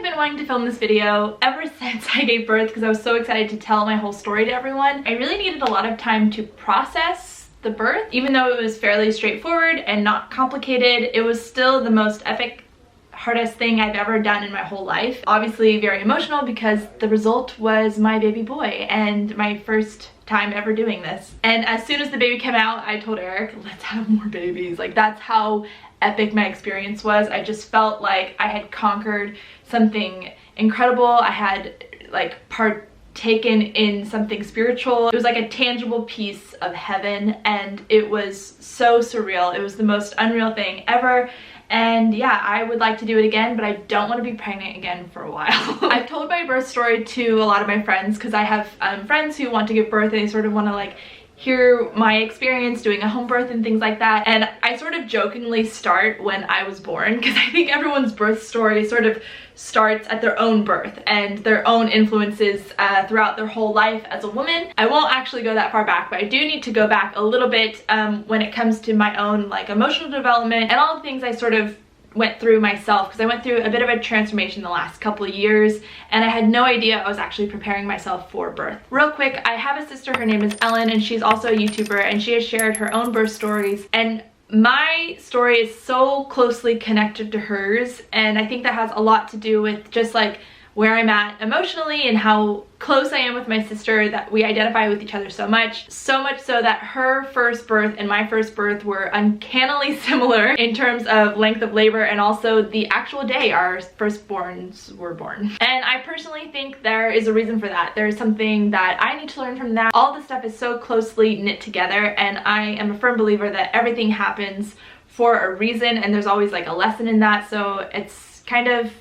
have been wanting to film this video ever since I gave birth because I was so excited to tell my whole story to everyone. I really needed a lot of time to process the birth. Even though it was fairly straightforward and not complicated, it was still the most epic, hardest thing I've ever done in my whole life. Obviously very emotional because the result was my baby boy and my first time ever doing this. And as soon as the baby came out, I told Eric, let's have more babies. Like, that's how epic my experience was. I just felt like I had conquered something incredible. I had like partaken in something spiritual. It was like a tangible piece of heaven and it was so surreal. It was the most unreal thing ever. And yeah, I would like to do it again, but I don't want to be pregnant again for a while. I've told my birth story to a lot of my friends because I have friends who want to give birth and they sort of want to like hear my experience doing a home birth and things like that. And I sort of jokingly start when I was born because I think everyone's birth story sort of starts at their own birth and their own influences throughout their whole life as a woman. I won't actually go that far back, but I do need to go back a little bit when it comes to my own like emotional development and all the things I sort of went through myself, because I went through a bit of a transformation the last couple of years and I had no idea I was actually preparing myself for birth. Real quick, I have a sister, her name is Ellen, and she's also a YouTuber and she has shared her own birth stories, and my story is so closely connected to hers, and I think that has a lot to do with just like where I'm at emotionally and how close I am with my sister, that we identify with each other so much so that her first birth and my first birth were uncannily similar in terms of length of labor and also the actual day our firstborns were born. And I personally think there is a reason for that. There's something that I need to learn from that. All this stuff is so closely knit together, and I am a firm believer that everything happens for a reason and there's always like a lesson in that. So it's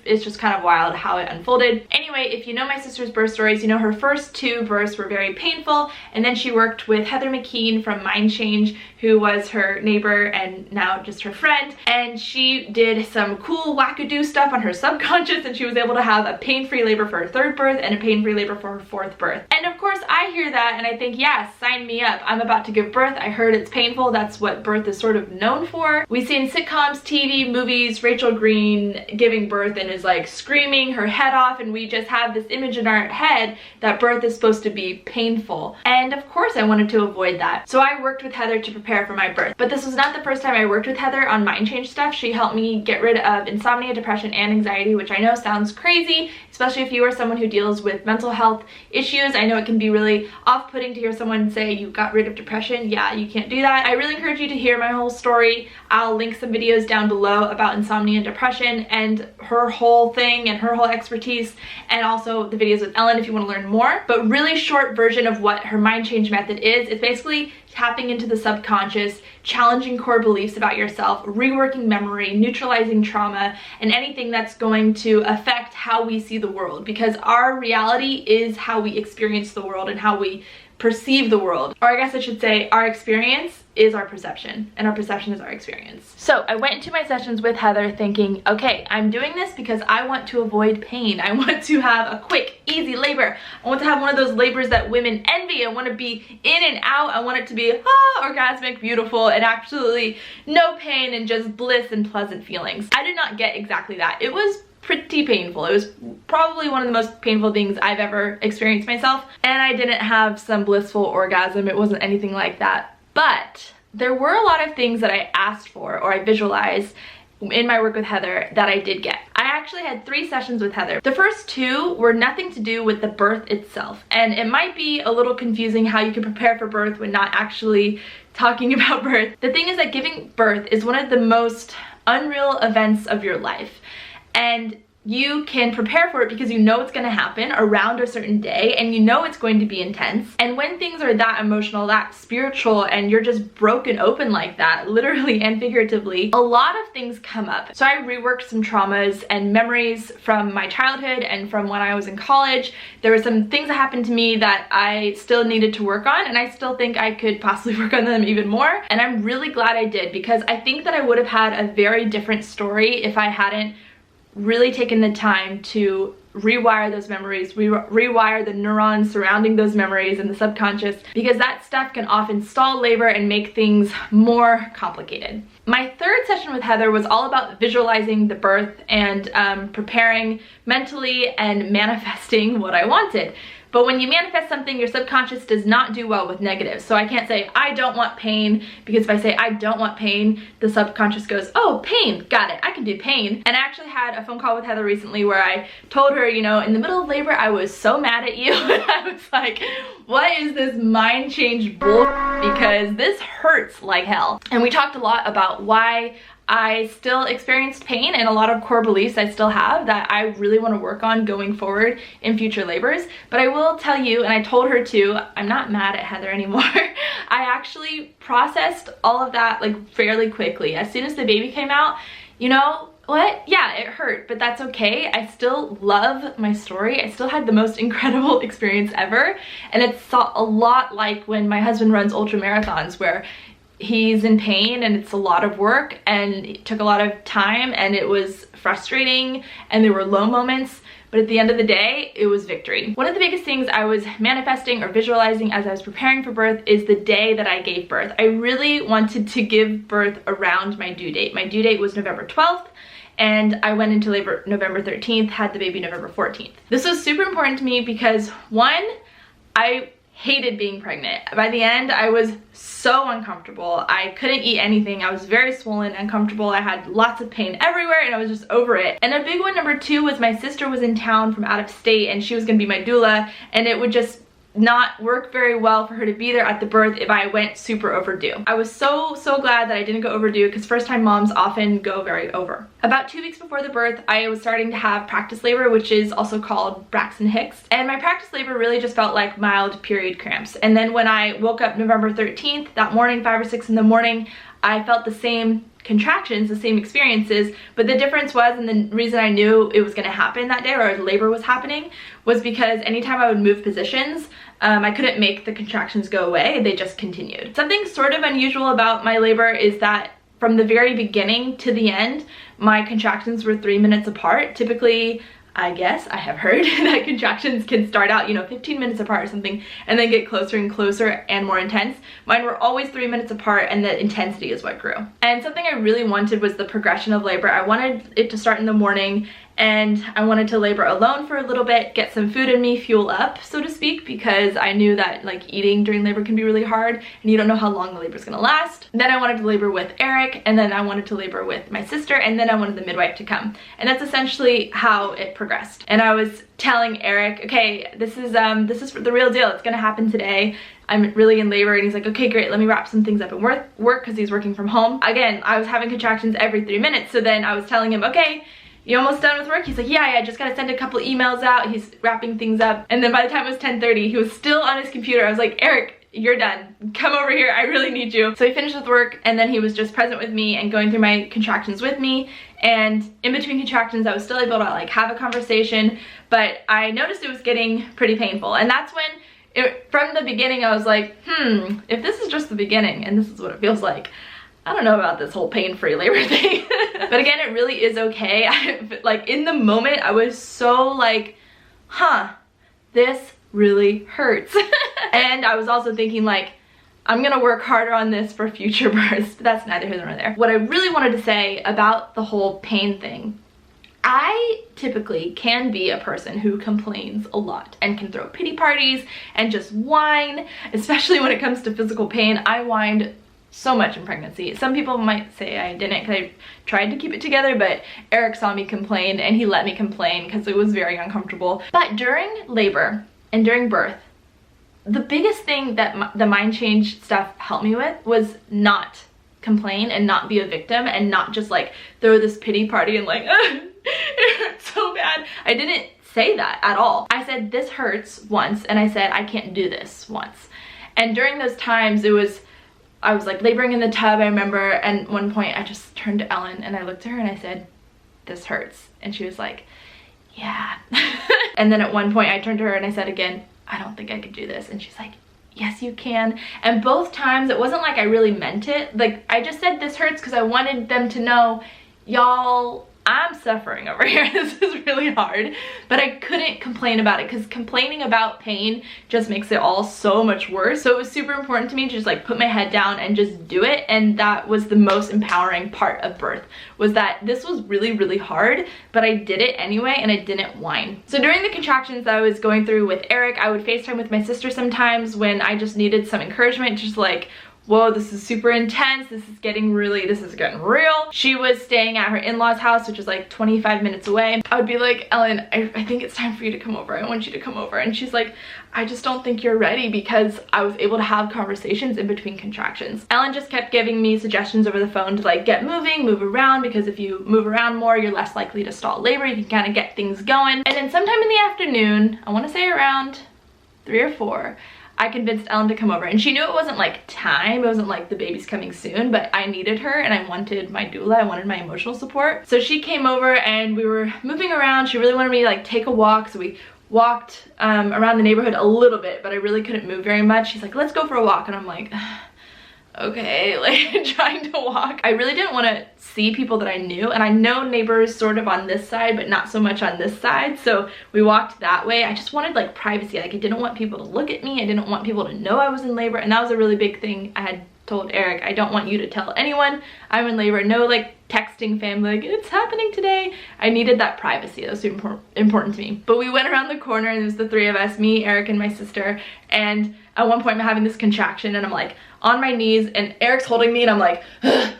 just kind of wild how it unfolded. Anyway, if you know my sister's birth stories, you know her first two births were very painful, and then she worked with Heather McKean from Mind Change, who was her neighbor and now just her friend, and she did some cool wackadoo stuff on her subconscious and she was able to have a pain-free labor for her third birth and a pain-free labor for her fourth birth. And of course I hear that and I think, yes, sign me up. I'm about to give birth. I heard it's painful. That's what birth is sort of known for. We see in sitcoms, TV, movies, Rachel Green giving birth and is like screaming her head off, and we just have this image in our head that birth is supposed to be painful. And of course I wanted to avoid that. So I worked with Heather to prepare for my birth. But this was not the first time I worked with Heather on mind change stuff. She helped me get rid of insomnia, depression, and anxiety, which I know sounds crazy, especially if you are someone who deals with mental health issues. I know it can be really off-putting to hear someone say you got rid of depression. Yeah, you can't do that. I really encourage you to hear my whole story. I'll link some videos down below about insomnia and depression and her whole thing and her whole expertise, and also the videos with Ellen if you want to learn more. But really short version of what her mind change method is, it's basically tapping into the subconscious, challenging core beliefs about yourself, reworking memory, neutralizing trauma, and anything that's going to affect how we see the world, because our reality is how we experience the world and how we perceive the world. Or I guess I should say our experience is our perception and our perception is our experience. So I went into my sessions with Heather thinking, okay, I'm doing this because I want to avoid pain. I want to have a quick, easy labor. I want to have one of those labors that women envy. I want to be in and out. I want it to be orgasmic, beautiful, and absolutely no pain and just bliss and pleasant feelings. I did not get exactly that. It was pretty painful. It was probably one of the most painful things I've ever experienced myself, and I didn't have some blissful orgasm. It wasn't anything like that. But there were a lot of things that I asked for or I visualized in my work with Heather that I did get. I actually had 3 sessions with Heather. The first 2 were nothing to do with the birth itself, and it might be a little confusing how you can prepare for birth when not actually talking about birth. The thing is that giving birth is one of the most unreal events of your life, and you can prepare for it because you know it's going to happen around a certain day and you know it's going to be intense. And when things are that emotional, that spiritual, and you're just broken open like that, literally and figuratively, a lot of things come up. So I reworked some traumas and memories from my childhood and from when I was in college. There were some things that happened to me that I still needed to work on, and I still think I could possibly work on them even more. And I'm really glad I did, because I think that I would have had a very different story if I hadn't really taken the time to rewire those memories, rewire the neurons surrounding those memories in the subconscious, because that stuff can often stall labor and make things more complicated. My third session with Heather was all about visualizing the birth and preparing mentally and manifesting what I wanted. But when you manifest something, your subconscious does not do well with negatives. So I can't say, I don't want pain, because if I say I don't want pain, the subconscious goes, oh, pain, got it, I can do pain. And I actually had a phone call with Heather recently where I told her, you know, in the middle of labor, I was so mad at you. I was like, what is this mind change bull? Because this hurts like hell. And we talked a lot about why I still experienced pain and a lot of core beliefs I still have that I really want to work on going forward in future labors. But I will tell you, and I told her too, I'm not mad at Heather anymore. I actually processed all of that like fairly quickly. As soon as the baby came out, you know what? Yeah, it hurt, but that's okay. I still love my story. I still had the most incredible experience ever. And it's a lot like when my husband runs ultra marathons, where he's in pain and it's a lot of work and it took a lot of time and it was frustrating and there were low moments, but at the end of the day, it was victory. One of the biggest things I was manifesting or visualizing as I was preparing for birth is the day that I gave birth. I really wanted to give birth around my due date. My due date was November 12th. And I went into labor November 13th, had the baby November 14th. This was super important to me because, one, I hated being pregnant. By the end, I was so uncomfortable. I couldn't eat anything. I was very swollen, uncomfortable. I had lots of pain everywhere and I was just over it. And a big one, number two, was my sister was in town from out of state and she was gonna be my doula, and it would just not work very well for her to be there at the birth if I went super overdue. I was so glad that I didn't go overdue, because first time moms often go very over. About 2 weeks before the birth, I was starting to have practice labor, which is also called Braxton Hicks. And my practice labor really just felt like mild period cramps. And then when I woke up November 13th, that morning, 5 or 6 in the morning, I felt the same contractions, the same experiences, but the difference was, and the reason I knew it was going to happen that day, or labor was happening, was because anytime I would move positions, I couldn't make the contractions go away. They just continued. Something sort of unusual about my labor is that from the very beginning to the end, my contractions were 3 minutes apart. Typically, I guess I have heard that contractions can start out, you know, 15 minutes apart or something, and then get closer and closer and more intense. Mine were always 3 minutes apart, and the intensity is what grew. And something I really wanted was the progression of labor. I wanted it to start in the morning, and I wanted to labor alone for a little bit, get some food in me, fuel up, so to speak, because I knew that like eating during labor can be really hard and you don't know how long the labor is gonna last. Then I wanted to labor with Eric, and then I wanted to labor with my sister, and then I wanted the midwife to come. And that's essentially how it progressed. And I was telling Eric, okay, this is the real deal. It's gonna happen today. I'm really in labor. And he's like, okay, great, let me wrap some things up and work, because he's working from home. Again, I was having contractions every 3 minutes. So then I was telling him, okay, you almost done with work? He's like, yeah, I just gotta send a couple emails out. He's wrapping things up. And then by the time it was 10:30, he was still on his computer. I was like, Eric, you're done. Come over here, I really need you. So he finished with work, and then he was just present with me and going through my contractions with me. And in between contractions, I was still able to like have a conversation, but I noticed it was getting pretty painful. And that's when, from the beginning, I was like, if this is just the beginning and this is what it feels like, I don't know about this whole pain-free labor thing. But again, it really is okay. Like in the moment, I was so like, this really hurts. And I was also thinking like, I'm gonna work harder on this for future births. But that's neither here nor there. What I really wanted to say about the whole pain thing, I typically can be a person who complains a lot and can throw pity parties and just whine, especially when it comes to physical pain. I whined so much in pregnancy. Some people might say I didn't, because I tried to keep it together, but Eric saw me complain and he let me complain because it was very uncomfortable. But during labor and during birth, the biggest thing that the mind change stuff helped me with was not complain and not be a victim and not just like throw this pity party and like, it hurts so bad. I didn't say that at all. I said, this hurts once, and I said, I can't do this once. And during those times, I was like laboring in the tub, I remember, and at one point I just turned to Ellen and I looked at her and I said, this hurts. And she was like, yeah. And then at one point I turned to her and I said again, I don't think I could do this. And she's like, yes, you can. And both times it wasn't like I really meant it. Like I just said this hurts because I wanted them to know, y'all, I'm suffering over here. This is really hard, but I couldn't complain about it because complaining about pain just makes it all so much worse. So it was super important to me to just like put my head down and just do it. And that was the most empowering part of birth, was that this was really, really hard, but I did it anyway and I didn't whine. So during the contractions that I was going through with Eric, I would FaceTime with my sister sometimes when I just needed some encouragement, just like, whoa, this is super intense, this is getting real. She was staying at her in-laws house, which is like 25 minutes away. I would be like, Ellen, I think it's time for you to come over. I want you to come over. And she's like, I just don't think you're ready, because I was able to have conversations in between contractions. Ellen just kept giving me suggestions over the phone to like get moving, move around, because if you move around more, you're less likely to stall labor. You can kind of get things going. And then sometime in the afternoon, I want to say around 3 or 4, I convinced Ellen to come over, and she knew it wasn't like time, it wasn't like the baby's coming soon, but I needed her and I wanted my doula, I wanted my emotional support. So she came over and we were moving around. She really wanted me to like take a walk, so we walked around the neighborhood a little bit, but I really couldn't move very much. She's like, let's go for a walk, and I'm like, okay, like trying to walk. I really didn't want to see people that I knew, and I know neighbors sort of on this side but not so much on this side, so we walked that way. I just wanted like privacy. Like I didn't want people to look at me, I didn't want people to know I was in labor, and that was a really big thing I had told Eric. I don't want you to tell anyone I'm in labor. No like texting family like it's happening today. I needed that privacy. That was super important to me. But we went around the corner and it was the 3 of us, me, Eric, and my sister, and at one point I'm having this contraction and I'm like on my knees and Eric's holding me and I'm like and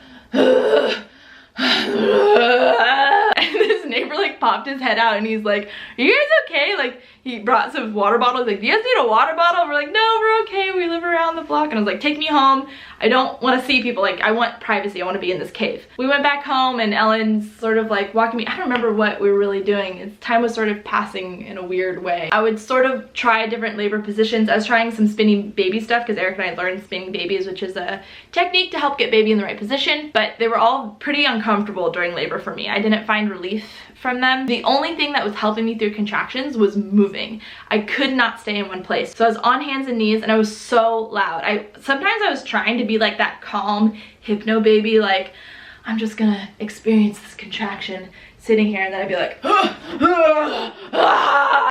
this neighbor like popped his head out and he's like, are you guys okay? Like he brought some water bottles, like, do you guys need a water bottle? And we're like, no, we're okay, we live around the block. And I was like, take me home. I don't want to see people, like I want privacy, I want to be in this cave. We went back home and Ellen's sort of like walking me, I don't remember what we were really doing. Time was sort of passing in a weird way. I would sort of try different labor positions. I was trying some spinning baby stuff because Eric and I learned spinning babies, which is a technique to help get baby in the right position, but they were all pretty uncomfortable during labor for me. I didn't find relief from them. The only thing that was helping me through contractions was moving. I could not stay in one place. So I was on hands and knees and I was so loud. Sometimes I was trying to be like that calm hypno baby, like I'm just gonna experience this contraction sitting here, and then I'd be like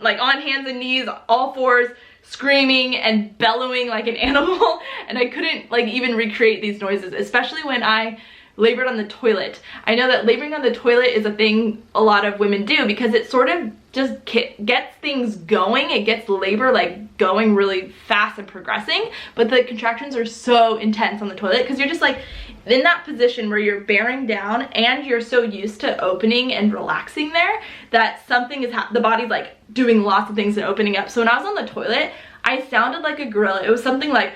like on hands and knees, all fours, screaming and bellowing like an animal, and I couldn't like even recreate these noises, especially when I labored on the toilet. I know that laboring on the toilet is a thing a lot of women do because it sort of just gets things going. It gets labor like going really fast and progressing, but the contractions are so intense on the toilet because you're just like in that position where you're bearing down and you're so used to opening and relaxing there that something is the body's like doing lots of things and opening up. So when I was on the toilet, I sounded like a gorilla. It was something like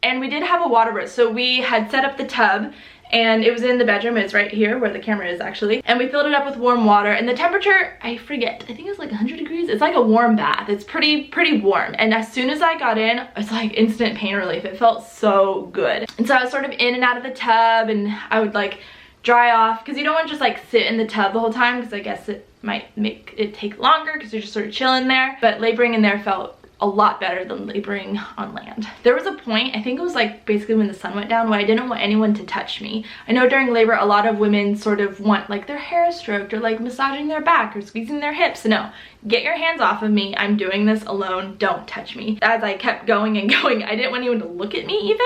and we did have a water birth, so we had set up the tub and it was in the bedroom. It's right here where the camera is actually, and we filled it up with warm water, and the temperature, I forget, I think it was like 100 degrees. It's like a warm bath. It's pretty warm, and as soon as I got in, it's like instant pain relief. It felt so good. And so I was sort of in and out of the tub, and I would like dry off because you don't want to just like sit in the tub the whole time because I guess it might make it take longer because you're just sort of chilling there. But laboring in there felt a lot better than laboring on land. There was a point, I think it was like basically when the sun went down, where I didn't want anyone to touch me. I know during labor a lot of women sort of want like their hair stroked or like massaging their back or squeezing their hips. No, get your hands off of me. I'm doing this alone. Don't touch me. As I kept going and going, I didn't want anyone to look at me even,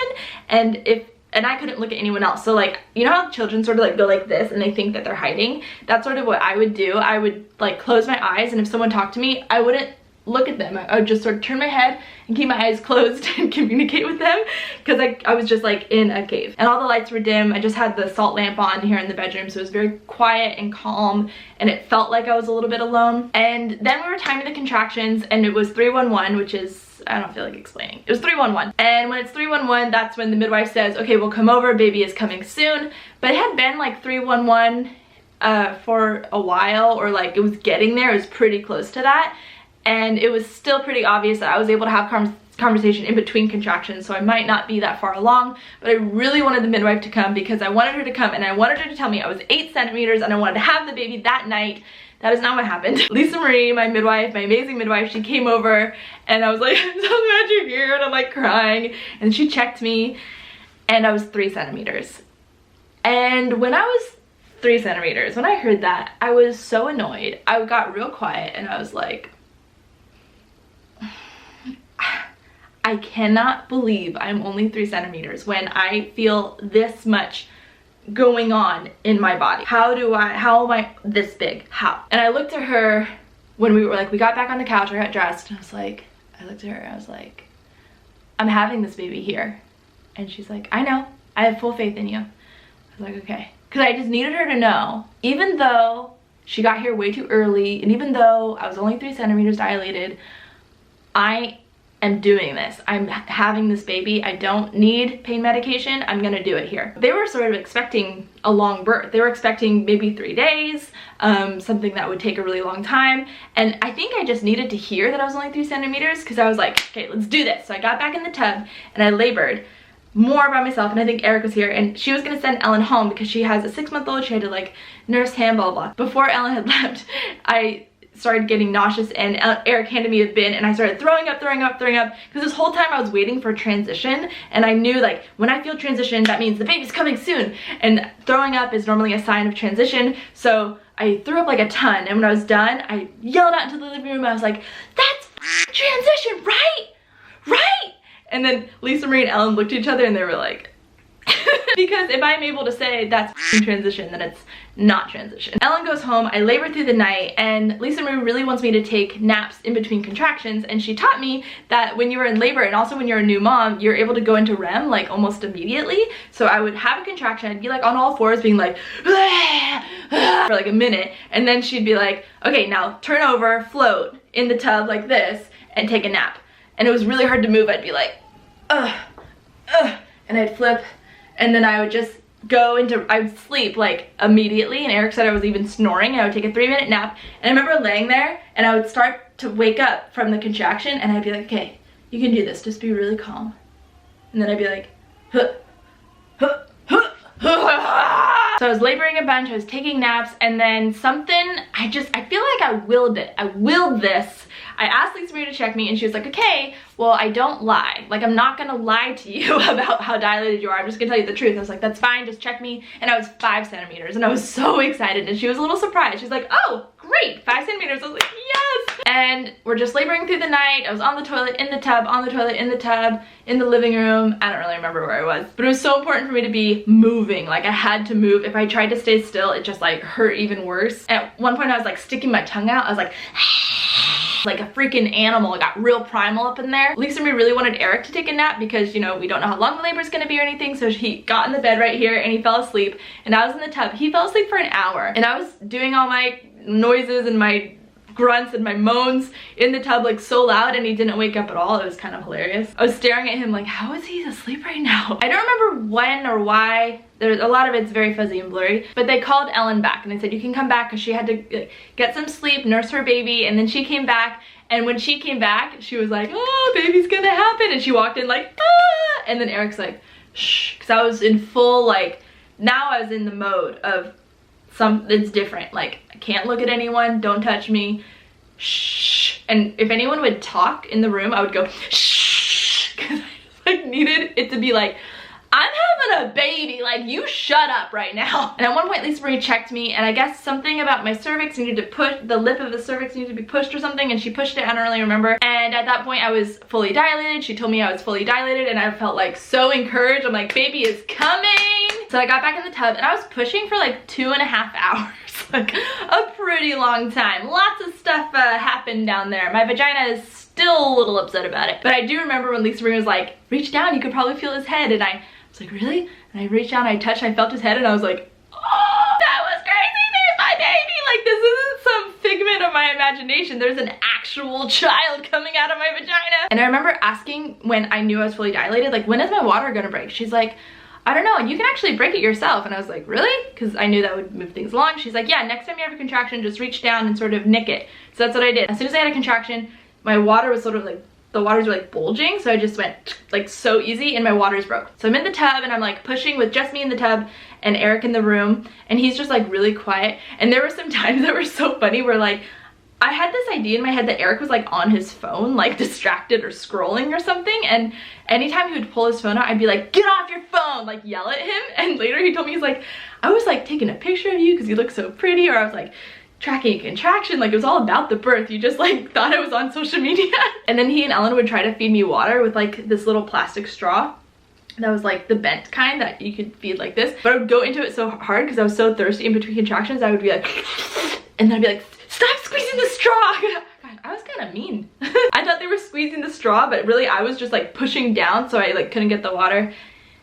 and I couldn't look at anyone else. So like, you know how children sort of like go like this and they think that they're hiding? That's sort of what I would do. I would like close my eyes, and if someone talked to me, I wouldn't look at them. I would just sort of turn my head and keep my eyes closed and communicate with them because I was just like in a cave. And all the lights were dim. I just had the salt lamp on here in the bedroom, so it was very quiet and calm, and it felt like I was a little bit alone. And then we were timing the contractions, and it was 311, which is, I don't feel like explaining. It was 311. And when it's 311, that's when the midwife says, okay, we'll come over, baby is coming soon. But it had been like 311 for a while, or like it was getting there. It was pretty close to that. And it was still pretty obvious that I was able to have conversation in between contractions, so I might not be that far along, but I really wanted the midwife to come because I wanted her to come and I wanted her to tell me I was 8 centimeters and I wanted to have the baby that night. That is not what happened. Lisa Marie, my midwife, my amazing midwife, she came over and I was like, I'm so glad you're here, and I'm like crying, and she checked me and I was 3 centimeters. And when I was 3 centimeters. When I heard that, I was so annoyed. I got real quiet and I was like, I cannot believe I'm only 3 centimeters when I feel this much going on in my body. How am I this big? How? And I looked at her when we got back on the couch, I got dressed, and I looked at her and I was like, I'm having this baby here. And she's like, I know, I have full faith in you. I was like, okay. Because I just needed her to know, even though she got here way too early, and even though I was only 3 centimeters dilated, I am doing this. I'm having this baby. I don't need pain medication. I'm gonna do it here. They were sort of expecting a long birth. They were expecting maybe 3 days, something that would take a really long time. And I think I just needed to hear that I was only 3 centimeters because I was like, okay, let's do this. So I got back in the tub and I labored more by myself, and I think Eric was here, and she was gonna send Ellen home because she has a 6-month-old. She had to like nurse him, blah, blah, blah. Before Ellen had left, I started getting nauseous, and Eric handed me a bin, and I started throwing up because this whole time I was waiting for transition, and I knew like when I feel transition, that means the baby's coming soon, and throwing up is normally a sign of transition. So I threw up like a ton, and when I was done, I yelled out into the living room. I was like, that's transition, right? And then Lisa Marie and Ellen looked at each other and they were like, because if I'm able to say that's transition, then it's not transition. Ellen goes home, I labor through the night, and Lisa Marie really wants me to take naps in between contractions, and she taught me that when you were in labor and also when you're a new mom, you're able to go into REM like almost immediately. So I would have a contraction, I'd be like on all fours being like for like a minute, and then she'd be like, okay, now turn over, float in the tub like this, and take a nap. And it was really hard to move. I'd be like, and I'd flip, and then I would just go into, I would sleep like immediately, and Eric said I was even snoring, and I would take a 3-minute nap, and I remember laying there, and I would start to wake up from the contraction, and I'd be like, okay, you can do this, just be really calm. And then I'd be like, huh, huh, huh, huh. So I was laboring a bunch, I was taking naps, and then something, I feel like I willed it. I willed this. I asked Lisa Marie to check me, and she was like, okay, well, I don't lie. Like, I'm not gonna lie to you about how dilated you are. I'm just gonna tell you the truth. I was like, that's fine, just check me. And I was 5 centimeters, and I was so excited, and she was a little surprised. She's like, oh, great, 5 centimeters. I was like, yes! And we're just laboring through the night. I was on the toilet, in the tub, on the toilet, in the tub, in the living room. I don't really remember where I was, but it was so important for me to be moving. Like, I had to move. If I tried to stay still, it just like hurt even worse. At one point I was like sticking my tongue out. I was like, like a freaking animal. It got real primal up in there. Lisa Marie really wanted Eric to take a nap because, you know, we don't know how long the labor is going to be or anything. So he got in the bed right here and he fell asleep, and I was in the tub. He fell asleep for an hour, and I was doing all my noises and my grunts and my moans in the tub like so loud, and he didn't wake up at all. It was kind of hilarious. I was staring at him like, how is he asleep right now? I don't remember when or why. There's a lot of it's very fuzzy and blurry, but they called Ellen back and they said, you can come back, because she had to get some sleep, nurse her baby. And then she came back, and when she came back, she was like, oh, baby's gonna happen. And she walked in like, ah! And then Eric's like, shh, because I was in full, like, now I was in the mode of it's different. Like, I can't look at anyone, don't touch me, shh. And if anyone would talk in the room, I would go, shh, because I like needed it to be like, I'm having a baby, like, you shut up right now. And at one point Lisa Marie checked me, and I guess something about my cervix needed to push, the lip of the cervix needed to be pushed or something, and she pushed it, I don't really remember. And at that point I was fully dilated. She told me I was fully dilated, and I felt like so encouraged. I'm like, baby is coming. So I got back in the tub, and I was pushing for like 2.5 hours. Like a pretty long time. Lots of stuff happened down there. My vagina is still a little upset about it. But I do remember when Lisa Marie was like, reach down, you could probably feel his head. And I was like, really? And I reached down, I touched, I felt his head, and I was like, oh, that was crazy, there's my baby. Like, this isn't some figment of my imagination. There's an actual child coming out of my vagina. And I remember asking when I knew I was fully dilated, like, when is my water gonna break? She's like, I don't know, and you can actually break it yourself. And I was like, really? Because I knew that would move things along. She's like, yeah, next time you have a contraction, just reach down and sort of nick it. So that's what I did. As soon as I had a contraction, my water was sort of like, the waters were like bulging, so I just went like so easy, and my waters broke. So I'm in the tub, and I'm like pushing with just me in the tub and Eric in the room, and he's just like really quiet. And there were some times that were so funny where like I had this idea in my head that Eric was like on his phone, like distracted or scrolling or something, and anytime he would pull his phone out, I'd be like, get off your phone, like yell at him. And later he told me, he's like, I was like taking a picture of you because you look so pretty, or I was like tracking a contraction, like it was all about the birth. You just like thought I was on social media. And then he and Ellen would try to feed me water with like this little plastic straw that was like the bent kind that you could feed like this. But I would go into it so hard because I was so thirsty in between contractions, I would be like, and then I'd be like, stop squeezing the straw. God, I was kind of mean. I thought they were squeezing the straw, but really I was just like pushing down so I like couldn't get the water.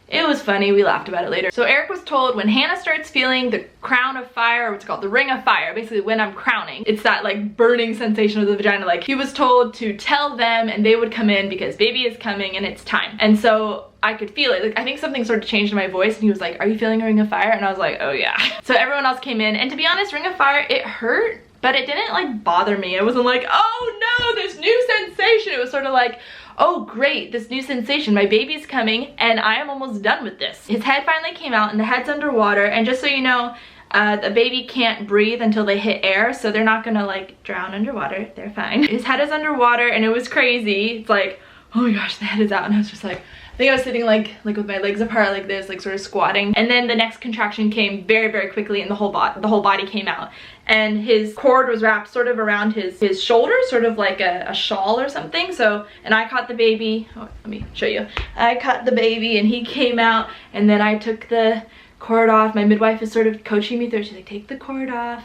It was funny, we laughed about it later. So Eric was told when Hannah starts feeling the crown of fire, or what's called the ring of fire, basically when I'm crowning, it's that like burning sensation of the vagina, like he was told to tell them and they would come in because baby is coming and it's time. And so I could feel it. Like I think something sort of changed in my voice and he was like, are you feeling a ring of fire? And I was like, oh yeah. So everyone else came in, and to be honest, ring of fire, it hurt, but it didn't like bother me. It wasn't like, oh no, this new sensation. It was sort of like, oh great, this new sensation, my baby's coming and I am almost done with this. His head finally came out and the head's underwater, and just so you know, the baby can't breathe until they hit air, so they're not gonna like drown underwater, they're fine. His head is underwater and it was crazy. It's like, oh my gosh, the head is out, and I was just like, I think I was sitting like with my legs apart like this, like sort of squatting. And then the next contraction came very, very quickly and the whole body came out. And his cord was wrapped sort of around his shoulders, sort of like a shawl or something. So, and I caught the baby. Oh, let me show you. I caught the baby and he came out, and then I took the cord off. My midwife is sort of coaching me through. She's like, take the cord off.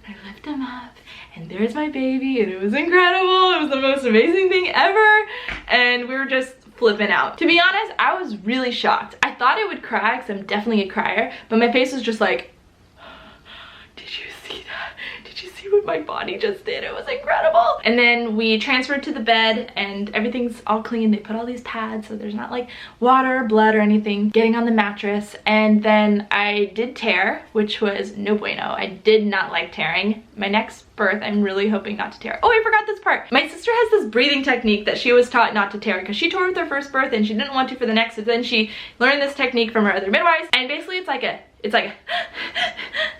And I lift him up, and there's my baby, and it was incredible. It was the most amazing thing ever. And we were just flipping out. To be honest, I was really shocked. I thought I would cry because I'm definitely a crier, but my face was just like, did you see that? Did you see what my body just did? It was incredible. And then we transferred to the bed and everything's all clean. They put all these pads so there's not like water, blood or anything getting on the mattress. And then I did tear, which was no bueno. I did not like tearing. My next birth, I'm really hoping not to tear. Oh, I forgot this part. My sister has this breathing technique that she was taught not to tear because she tore with her first birth and she didn't want to for the next, so then she learned this technique from her other midwives. And basically it's like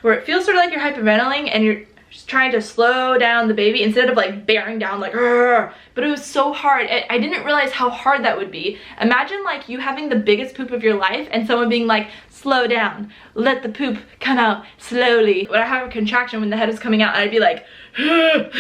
where it feels sort of like you're hyperventilating and you're just trying to slow down the baby instead of like bearing down like, "Rrr." But it was so hard. I didn't realize how hard that would be. Imagine like you having the biggest poop of your life and someone being like, slow down, let the poop come out slowly. When I have a contraction when the head is coming out, I'd be like, because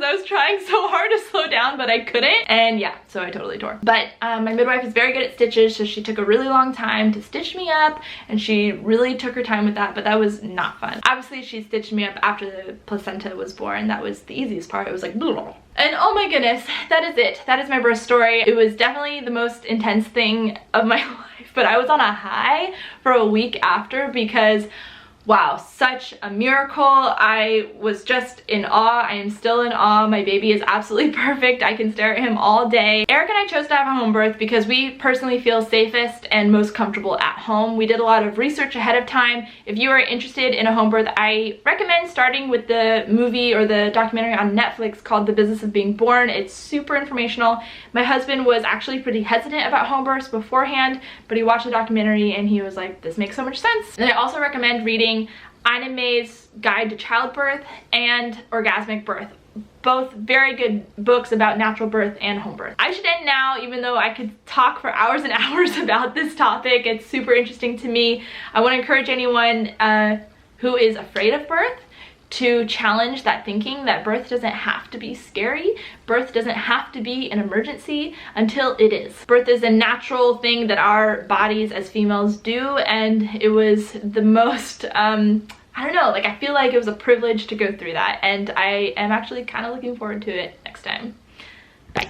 I was trying so hard to slow down but I couldn't, and yeah, so I totally tore. But my midwife is very good at stitches, so she took a really long time to stitch me up and she really took her time with that, but that was not fun. Obviously she stitched me up after the placenta was born. That was the easiest part. It was like blah. And oh my goodness, that is it. That is my birth story. It was definitely the most intense thing of my life, but I was on a high for a week after because wow, such a miracle. I was just in awe. I am still in awe. My baby is absolutely perfect. I can stare at him all day. Eric and I chose to have a home birth because we personally feel safest and most comfortable at home. We did a lot of research ahead of time. If you are interested in a home birth, I recommend starting with the movie or the documentary on Netflix called The Business of Being Born. It's super informational. My husband was actually pretty hesitant about home births beforehand, but he watched the documentary and he was like, this makes so much sense. And I also recommend reading Ina May's Guide to Childbirth and Orgasmic Birth. Both very good books about natural birth and home birth. I should end now, even though I could talk for hours and hours about this topic. It's super interesting to me. I want to encourage anyone who is afraid of birth to challenge that thinking that birth doesn't have to be scary. Birth doesn't have to be an emergency until it is. Birth is a natural thing that our bodies as females do, and it was the most, I don't know, like I feel like it was a privilege to go through that, and I am actually kind of looking forward to it next time. Bye.